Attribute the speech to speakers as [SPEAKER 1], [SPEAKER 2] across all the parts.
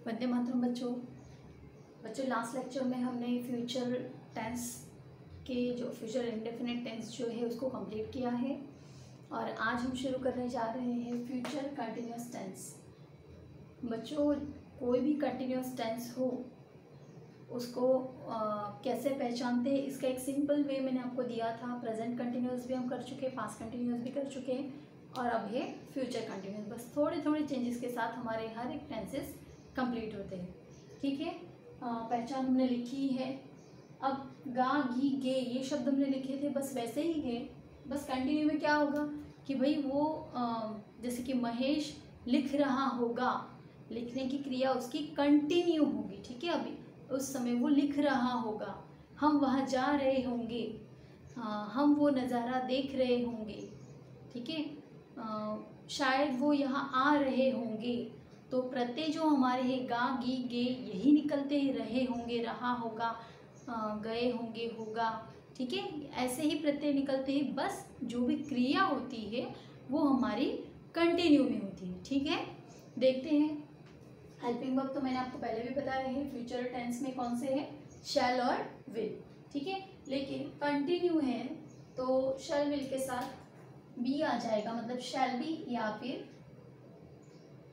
[SPEAKER 1] वंदे मातरम बच्चों last lecture में हमने फ्यूचर टेंस के जो फ्यूचर इंडेफिनिट टेंस जो है उसको कंप्लीट किया है और आज हम शुरू करने जा रहे हैं फ्यूचर कंटिन्यूस टेंस। बच्चों कोई भी कंटिन्यूस टेंस हो उसको कैसे पहचानते हैं इसका एक सिंपल वे मैंने आपको दिया था। प्रेजेंट कंटिन्यूस भी हम कर चुके, पास्ट कंटिन्यूस भी कर चुके और अब है फ्यूचर कंटिन्यूस। बस थोड़े थोड़े चेंजेस के साथ हमारे हर एक टेंसेस कंप्लीट होते हैं। ठीक है, पहचान हमने लिखी है। अब गा घी गे ये शब्द हमने लिखे थे, बस वैसे ही है। बस कंटिन्यू में क्या होगा कि भाई वो जैसे कि महेश लिख रहा होगा, लिखने की क्रिया उसकी कंटिन्यू होगी। ठीक है, अभी उस समय वो लिख रहा होगा। हम वहाँ जा रहे होंगे, हम वो नज़ारा देख रहे होंगे। ठीक है, शायद वो यहाँ आ रहे होंगे। तो प्रत्यय जो हमारे हैं गा गी गे यही निकलते ही रहे होंगे, रहा होगा, गए होंगे, होगा। ठीक है, ऐसे ही प्रत्यय निकलते हैं। बस जो भी क्रिया होती है वो हमारी कंटिन्यू में होती है। ठीक है, देखते हैं। हेल्पिंग वर्ब तो मैंने आपको पहले भी बताया है फ्यूचर टेंस में कौन से हैं, शैल और विल। ठीक है, लेकिन कंटिन्यू है तो शैल विल के साथ बी आ जाएगा, मतलब शैल बी या फिर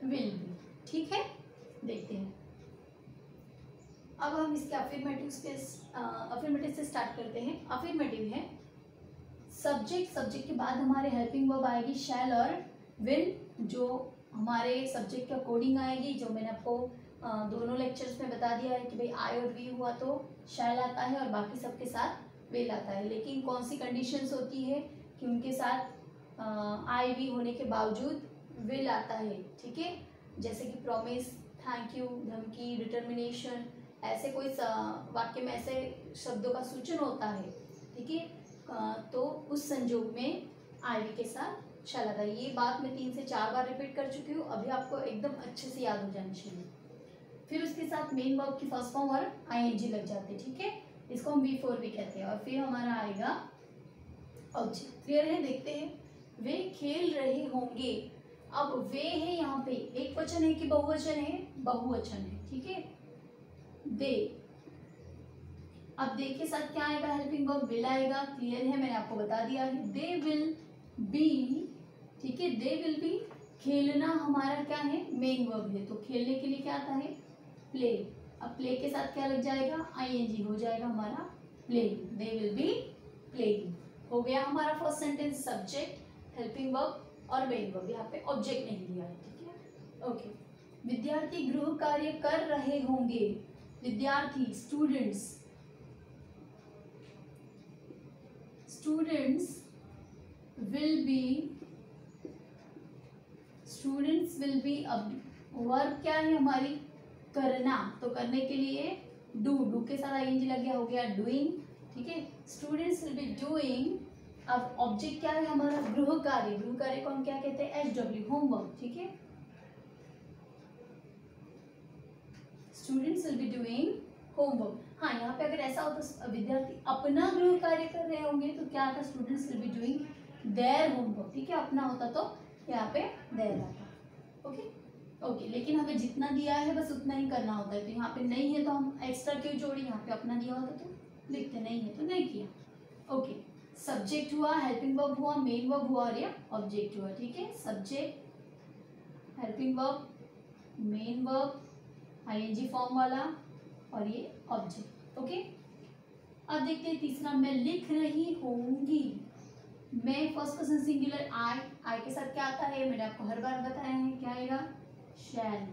[SPEAKER 1] विल बी। ठीक है, देखते हैं। अब हम इसके अफर्मेटिव से स्टार्ट करते हैं। अफर्मेटिव है सब्जेक्ट, सब्जेक्ट के बाद हमारे हेल्पिंग वर्ब आएगी शैल और विल, जो हमारे सब्जेक्ट के अकॉर्डिंग आएगी। जो मैंने आपको दोनों लेक्चर्स में बता दिया है कि भाई आई और वी हुआ तो शैल आता है और बाकी सबके साथ विल आता है। लेकिन कौन सी कंडीशंस होती है कि उनके साथ आई वी होने के बावजूद विल आता है। ठीक है, जैसे कि प्रॉमिस, थैंक यू, धमकी, डिटर्मिनेशन, ऐसे कोई वाक्य में ऐसे शब्दों का सूचन होता है। ठीक है, तो उस संजोग में आई वी के साथ शैल आता है। ये बात मैं 3 से 4 बार रिपीट कर चुकी हूँ, अभी आपको एकदम अच्छे से याद हो जानी चाहिए। फिर उसके साथ मेन वर्ब की फर्स्ट फॉर्म और आईएनजी लग जाते हैं। ठीक है, इसको हम V4 भी कहते हैं। और फिर हमारा आएगा ऑब्जेक्ट। क्लियर है, देखते हैं। वे खेल रहे होंगे। अब वे है यहाँ पे एक वचन है कि बहुवचन है, बहुवचन है। ठीक है, दे। अब दे के साथ क्या आएगा, हेल्पिंग वर्ब विल आएगा। क्लियर है, मैंने आपको बता दिया है। They will be. ठीक है, दे विल बी। खेलना हमारा क्या है, मेन वर्ब है, तो खेलने के लिए क्या आता है, प्ले। अब प्ले के साथ क्या लग जाएगा, आईएनजी हो जाएगा हमारा playing. They will be playing. हो गया हमारा first sentence. Subject, helping verb और मेन वर्ब, यहाँ पे ऑब्जेक्ट नहीं दिया है। ठीक है, ओके। विद्यार्थी गृह कार्य कर रहे होंगे। विद्यार्थी, स्टूडेंट्स, स्टूडेंट्स विल बी। अब वर्ब क्या है हमारी, करना, तो करने के लिए डू के साथ आईएनजी लग गया, हो गया डूइंग। ठीक है, स्टूडेंट्स विल बी डूइंग। अब ऑब्जेक्ट क्या है हमारा, गृह कार्य। गृह कार्य को हम क्या कहते हैं, HW, होमवर्क। ठीक है, students will be doing homework. हाँ, यहाँ पे अगर ऐसा होता विद्यार्थी अपना गृह कार्य कर रहे होंगे तो क्या आता, students will be doing their homework. ठीक है, अपना होता तो यहाँ पे देयर आता। ओके ओके, लेकिन हमें जितना दिया है बस उतना ही करना होता है। तो यहाँ पे नहीं है तो हम एक्स्ट्रा क्यों जोड़ी, यहाँ पे अपना दिया होता तो लिखते, नहीं है तो नहीं किया। ओके, सब्जेक्ट हुआ, हेल्पिंग वर्ब हुआ, मेन वर्ब हुआ और ये ऑब्जेक्ट हुआ। ठीक है, subject, helping verb, main verb, ING form वाला और ये ऑब्जेक्ट। ओके, अब देखते हैं तीसरा, मैं लिख रही होंगी। मैं फर्स्ट पर्सन सिंगुलर आई के साथ क्या आता है, मैंने आपको हर बार बताया है, क्या आएगा, शैल।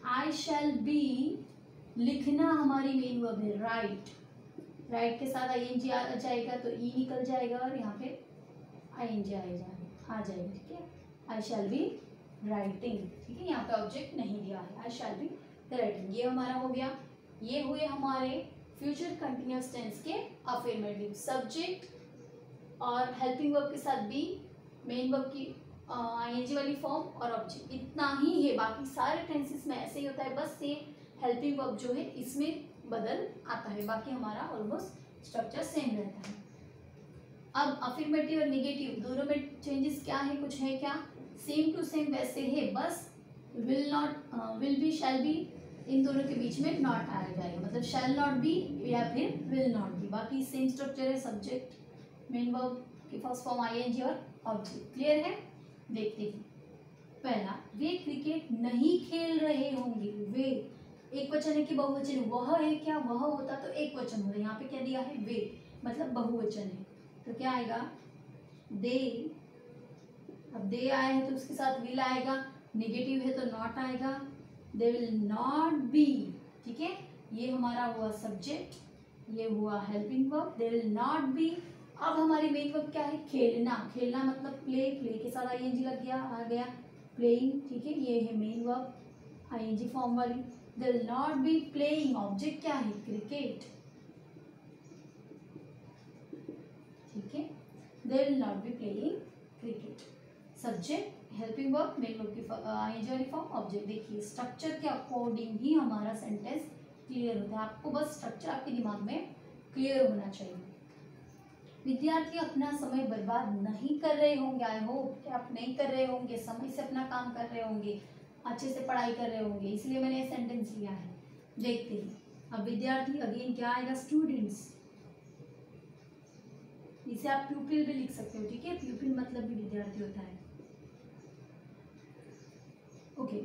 [SPEAKER 1] आई शैल बी, लिखना हमारी मेन वर्ब है, राइट। राइट के साथ आईएनजी आ जाएगा तो ई निकल जाएगा और यहाँ पे आईएनजी आ जाएगा। ठीक है, आई शैल बी राइटिंग। ठीक है, यहाँ पे ऑब्जेक्ट नहीं दिया है, आई शैल बी राइटिंग। ये हमारा हो गया। ये हुए हमारे फ्यूचर कंटिन्यूअस टेंस के अफर्मेटिव। सब्जेक्ट और हेल्पिंग वर्ब के साथ बी, मेन वर्ब की आईएनजी वाली फॉर्म और ऑब्जेक्ट, इतना ही है। बाकी सारे टेंसेस में ऐसे ही होता है, बस ये हेल्पिंग वर्ब जो है इसमें बदल आता है, बाकी हमारा ऑलमोस्ट स्ट्रक्चर सेम रहता है। अब अफर्मेटिव और नेगेटिव दोनों में चेंजेस क्या है, कुछ है क्या, सेम टू सेम वैसे है, बस will not, will be, shall be in दोनों के बीच में नॉट आ जाएगा, मतलब शैल नॉट बी या फिर विल नॉट बी। बाकी सेम स्ट्रक्चर है, सब्जेक्ट मेन वर्ब की फर्स्ट फॉर्म आईएनजी और ऑब्जेक्ट। क्लियर है? देखते हैं। पहला, वे क्रिकेट नहीं खेल रहे होंगे। वे एक वचन है कि बहुवचन? वह है क्या? वह होता तो एक वचन होता, यहाँ पे क्या दिया है? वे, मतलब बहुवचन है, तो क्या आएगा? दे। अब दे आए हैं तो उसके साथ विल आएगा, नेगेटिव है तो नॉट आएगा। दे विल नॉट बी, ठीक है, ये हमारा हुआ सब्जेक्ट, ये हुआ helping verb, they will not be. अब हमारी मेन वर्ब क्या है? खेलना। खेलना मतलब प्ले, प्ले के साथ आईएनजी लग गया, आ गया प्लेइंग, ठीक है, ये है मेन वर्ब आईएनजी फॉर्म वाली। They will not be playing, object क्या है? क्रिकेट, ठीक है, they will not be playing cricket. Subject helping verb main verb की आईएनजी वाली फॉर्म, ऑब्जेक्ट। देखिए स्ट्रक्चर के अकॉर्डिंग ही हमारा सेंटेंस क्लियर होता है, आपको बस स्ट्रक्चर आपके दिमाग में क्लियर होना चाहिए। विद्यार्थी अपना समय बर्बाद नहीं कर रहे होंगे। आई होप कि आप नहीं कर रहे होंगे, समय से अपना काम कर रहे होंगे, अच्छे से पढ़ाई कर रहे होंगे, इसलिए मैंने ये सेंटेंस लिया है। देखते हैं अब विद्यार्थी, अगेन क्या आएगा? स्टूडेंट्स। इसे आप प्यूपिल भी लिख सकते हो, ठीक है, प्यूपिल मतलब भी विद्यार्थी होता है। ओके,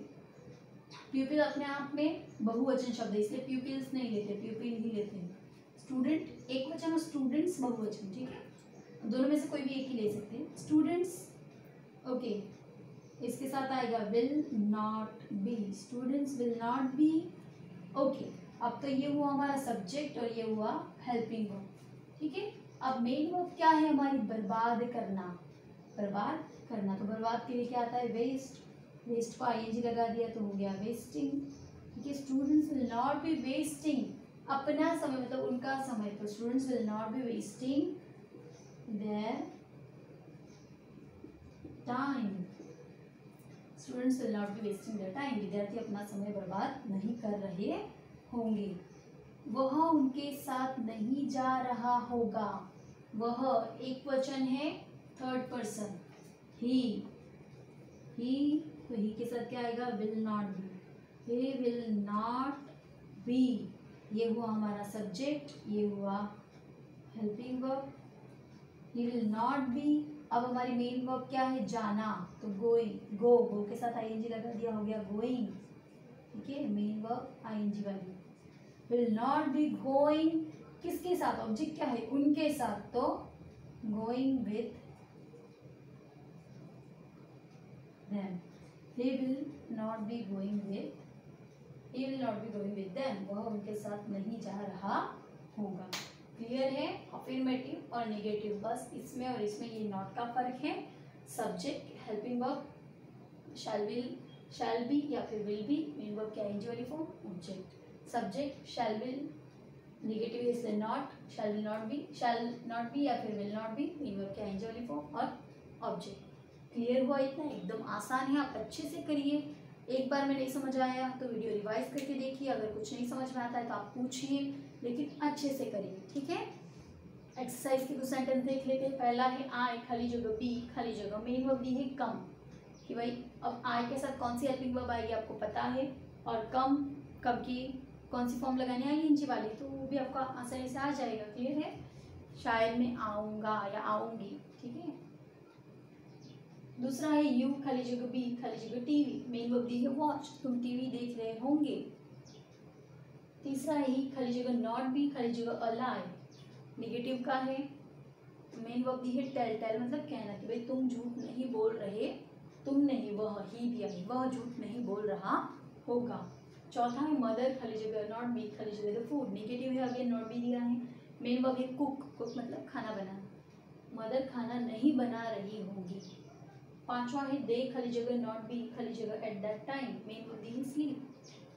[SPEAKER 1] प्यूपिल अपने आप में बहुवचन शब्द है, इसलिए प्यूपिल्स नहीं लेते, प्यूपिल ही लेते हैं। स्टूडेंट एक वचन और स्टूडेंट्स बहुवचन, ठीक है, दोनों में से कोई भी एक ही ले सकते हैं। स्टूडेंट्स, ओके, इसके साथ आएगा will not be, students will not be. Okay, अब तो ये हुआ हमारा सब्जेक्ट और ये हुआ हेल्पिंग वर्ब, ठीक है। अब मेन वर्ब क्या है हमारी? बर्बाद करना। बर्बाद करना, तो बर्बाद के लिए क्या आता है? वेस्ट। वेस्ट को आईएनजी लगा दिया तो हो गया वेस्टिंग, ठीक है। Students will not be wasting अपना समय, मतलब उनका समय, तो students will not be wasting their time. Students will not be wasting their time, विद्यार्थी अपना समय बर्बाद नहीं कर रहे होंगे। वह उनके साथ नहीं जा रहा होगा। वह एक वचन है, थर्ड पर्सन, ही। तो ही के साथ क्या आएगा? Will not be, he will not be, ये हुआ हमारा सब्जेक्ट, ये हुआ helping verb, he will not be. अब हमारी मेन वर्ब क्या है? जाना, तो गोइंग, गो, गो के साथ आईएनजी लगा दिया, हो गया गोइंग, ठीक है, मेन वर्ब आईएनजी वाली। विल नॉट बी गोइंग किसके साथ? ऑब्जेक्ट क्या है? उनके साथ, तो going with them. He will not be going with them. वह उनके साथ नहीं जा रहा होगा। क्लियर है? अफर्मेटिव और नेगेटिव, बस इसमें और इसमें ये नॉट का फर्क है। Subject helping verb shall be या फिर विल बी, मेन वर्ब की आईएनजी वाली form, object. Subject shell will, negative है इसलिए नॉट, शैल नॉट बी या फिर will not be, main verb की आईएनजी वाली फॉर्म और ऑब्जेक्ट। क्लियर हुआ? इतना एकदम आसान है, आप अच्छे से करिए। एक बार में नहीं समझ आया तो वीडियो रिवाइज करके देखिए, अगर कुछ नहीं समझ में आता है तो आप पूछिए, लेकिन अच्छे से करिए, ठीक है। एक्सरसाइज के कुछ सेंटेंस देख लेते हैं। पहला है आई खाली जगह बी खाली जगह, मेन वर्ब दी है कम, कि भाई अब आई के साथ कौन सी हेल्पिंग वर्ब आएगी आपको पता है, और कम की कौन सी फॉर्म लगानी है? आईएनजी वाली, तो वो भी आपका आसानी से आ जाएगा। क्लियर है? शायद मैं आऊँगा या आऊँगी, ठीक है। दूसरा है यू खाली जगह बी खाली जगह टीवी, मेन वर्ब दी है वॉच, तुम टीवी देख रहे होंगे। तीसरा है ही खाली जगह नॉट बी खाली जगह अलाई, नेगेटिव का है, मेन वर्ब दी है टेल मतलब कहना, कि भाई तुम झूठ नहीं बोल रहे, तुम नहीं, वह ही दिया है, वह झूठ नहीं बोल रहा होगा। चौथा है मदर खाली जगह नॉट बी खाली जगह द फूड, नेगेटिव है, अगेन नॉट बी दिया है, मेन वर्ब है कुक मतलब खाना बनाना, मदर खाना नहीं बना रही होंगी। पांचवा है दे खाली जगह नॉट बी खाली जगह at that time, main verb दी है स्लीप,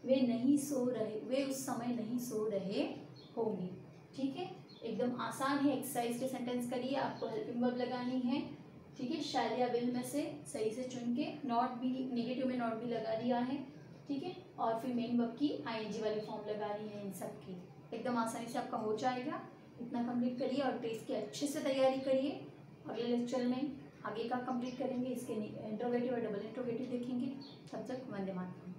[SPEAKER 1] वे नहीं सो रहे, वे उस समय नहीं सो रहे होंगे। ठीक है, एकदम आसान है। एक्सरसाइज के सेंटेंस करिए, आपको हेल्पिंग वर्ब लगानी है। ठीक है, शैल या विल में से सही से चुन के, नॉट बी नेगेटिव में नॉट बी लगा दिया है। ठीक है, और फिर मेन वर्ब की आईएनजी वाली फॉर्म लगानी है इन सब की। एकदम आसानी से आपका हो जाएगा। इतना कंप्लीट करिए और टेस्ट की अच्छे से तैयारी करिए। अगले लेक्चर में आगे का कंप्लीट करेंगे, इसके इंट्रोगेटिव और डबल इंट्रोगेटिव देखेंगे। तब तक वंदे मातरम।